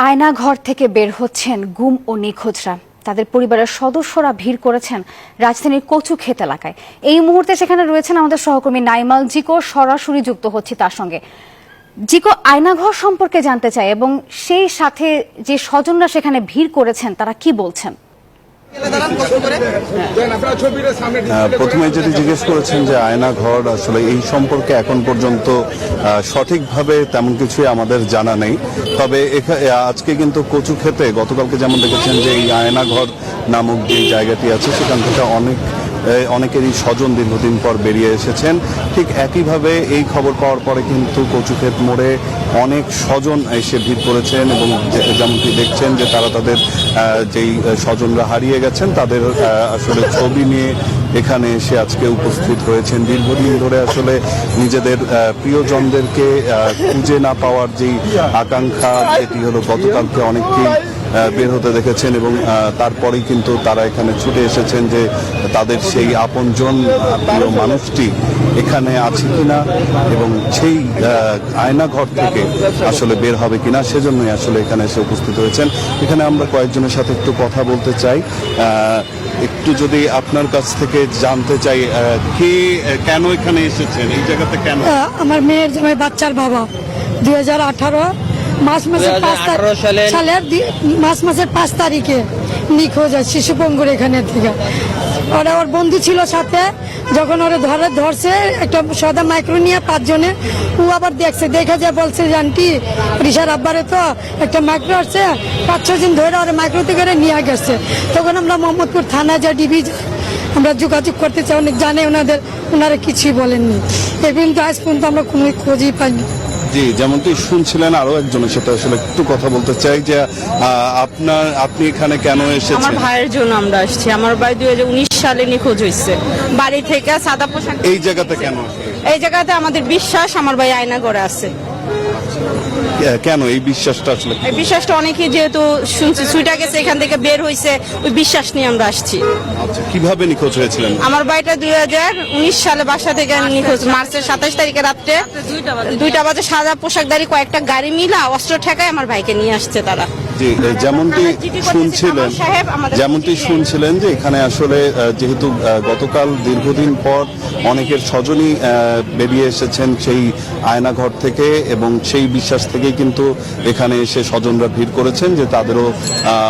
আয়না ঘর থেকে বের হচ্ছেন গুম ও নিখোঁজরা। তাদের পরিবারের সদস্যরা ভিড় করেছেন রাজধানীর কচুক্ষেত এলাকায়। এই মুহূর্তে সেখানে রয়েছেন আমাদের সহকর্মী নাইমাল জিকো, সরাসরি যুক্ত হচ্ছে তার সঙ্গে। জিকো, আয়নাঘর সম্পর্কে জানতে চাই এবং সেই সাথে যে স্বজনরা সেখানে ভিড় করেছেন তারা কি বলছেন। প্রথমে যেটি জিজ্ঞেস করেছেন যে আয়না ঘর আসলে এই সম্পর্কে এখন পর্যন্ত সঠিকভাবে তেমন কিছুই আমাদের জানা নেই। তবে আজকে কিন্তু কচুক্ষেতে গতকালকে যেমন দেখেছেন যে এই আয়না ঘর নামক যে জায়গাটি আছে সেখান থেকে অনেকেরই স্বজন দীর্ঘদিন পর বেরিয়ে এসেছেন। ঠিক একইভাবে এই খবর পাওয়ার পরে কিন্তু কচুক্ষেত মোড়ে অনেক স্বজন এসে ভিড় করেছেন এবং যেমনটি দেখছেন যে তারা তাদের যেই স্বজনরা হারিয়ে গেছেন তাদের আসলে ছবি নিয়ে এখানে এসে আজকে উপস্থিত হয়েছেন। দীর্ঘদিন ধরে আসলে নিজেদের প্রিয়জনদেরকে খুঁজে না পাওয়ার যেই আকাঙ্ক্ষা, যেটি হলো গতকালকে অনেককেই বের হতে দেখেছেন এবং তারপরেই কিন্তু তারা এখানে ছুটে এসেছেন যে তাদের সেই আপনজন প্রিয় মানুষটি এখানে আছে কিনা এবং সেই আয়নাঘর থেকে আসলে বের হবে কিনা, সেজন্যই আসলে এখানে এসে উপস্থিত হয়েছেন। এখানে আমরা কয়েকজনের সাথে একটু কথা বলতে চাই। একটু যদি আপনার কাছ থেকে জানতে চাই, কে কেন এখানে এসেছেন, এই জায়গাতে কেন? আমার মেয়ের জামাই বাচ্চার বাবা 2018 মার্চ মাসের 5 তারিখে নিখোঁজ হয় শিশুপঙ্গুর এখানে থেকে। ওরা ওর বন্ধু ছিল সাথে, যখন ওরা ধরছে একটা সদা মাইক্রো নিয়ে 5 জনে, ও আবার দেখছে, দেখা যায় বলছে যে আন্টি রিসার আব্বারে তো একটা মাইক্রো আসছে, 5-6 দিন ধরে ওরা মাইক্রোতে করে নিয়ে গেছে। তখন আমরা মোহাম্মদপুর থানা যা ডিবি আমরা যোগাযোগ করতে চাই, অনেক জানে ওনারা কিছুই বলেননি। এখন তো আজ পর্যন্ত আমরা কোনো খোঁজই পাইনি। জি, যেমনটি শুনছিলেন, আরো একজনের সাথে আসলে একটু কথা বলতে চাই যে আপনি এখানে কেন এসেছেন? আমার ভাইয়ের জন্য আমরা আসছি। আমার ভাই 2019 সালে নিখোঁজ হয়েছে। বাড়ি থেকে সাদা পোশাক। এই জায়গাতে কেন? এই জায়গাতে আমাদের বিশ্বাস আমার ভাই আয়না ঘরে আছে। কেন এই বিশ্বাসটা আসলে? এই বিশ্বাসটা অনেকে যেহেতু শুনছে, সুইটা গেছে, এখান থেকে বের হয়েছে, ওই বিশ্বাস নিয়ে আমরা আসছি। আচ্ছা, কিভাবে নিখোঁজ হয়েছিলেন? আমার ভাইটা 2019 সালে বাসা থেকে নিখোঁজ। মার্চের 27 তারিখে রাত্রে 2টা বাজে সাদা পোশাকধারী কয়েকটা গাড়ি মিলা অস্ত্র ঠেকায় আমার ভাইকে নিয়ে আসছে তারা। যেমনটি শুনছিলেন যে এখানে আসলে যেহেতু গতকাল দীর্ঘদিন পর অনেকের স্বজনই বেরিয়ে এসেছেন সেই আয়নাঘর থেকে এবং সেই বিশ্বাস থেকেই কিন্তু এখানে এসে স্বজনরা ভিড় করেছেন যে তাদেরও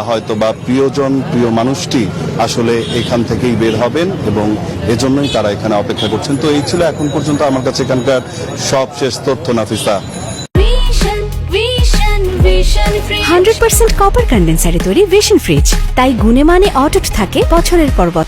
হয়তো বা প্রিয় মানুষটি আসলে এখান থেকেই বের হবেন এবং এজন্যই তারা এখানে অপেক্ষা করছেন। তো এই ছিল এখন পর্যন্ত আমার কাছে এখানকার সবশেষ তথ্য। নাফিসা। 100% কপার কন্ডেন্সারে তৈরি ভিশন ফ্রিজ, তাই গুণে মানে অটুট থাকে বছরের পর বছর।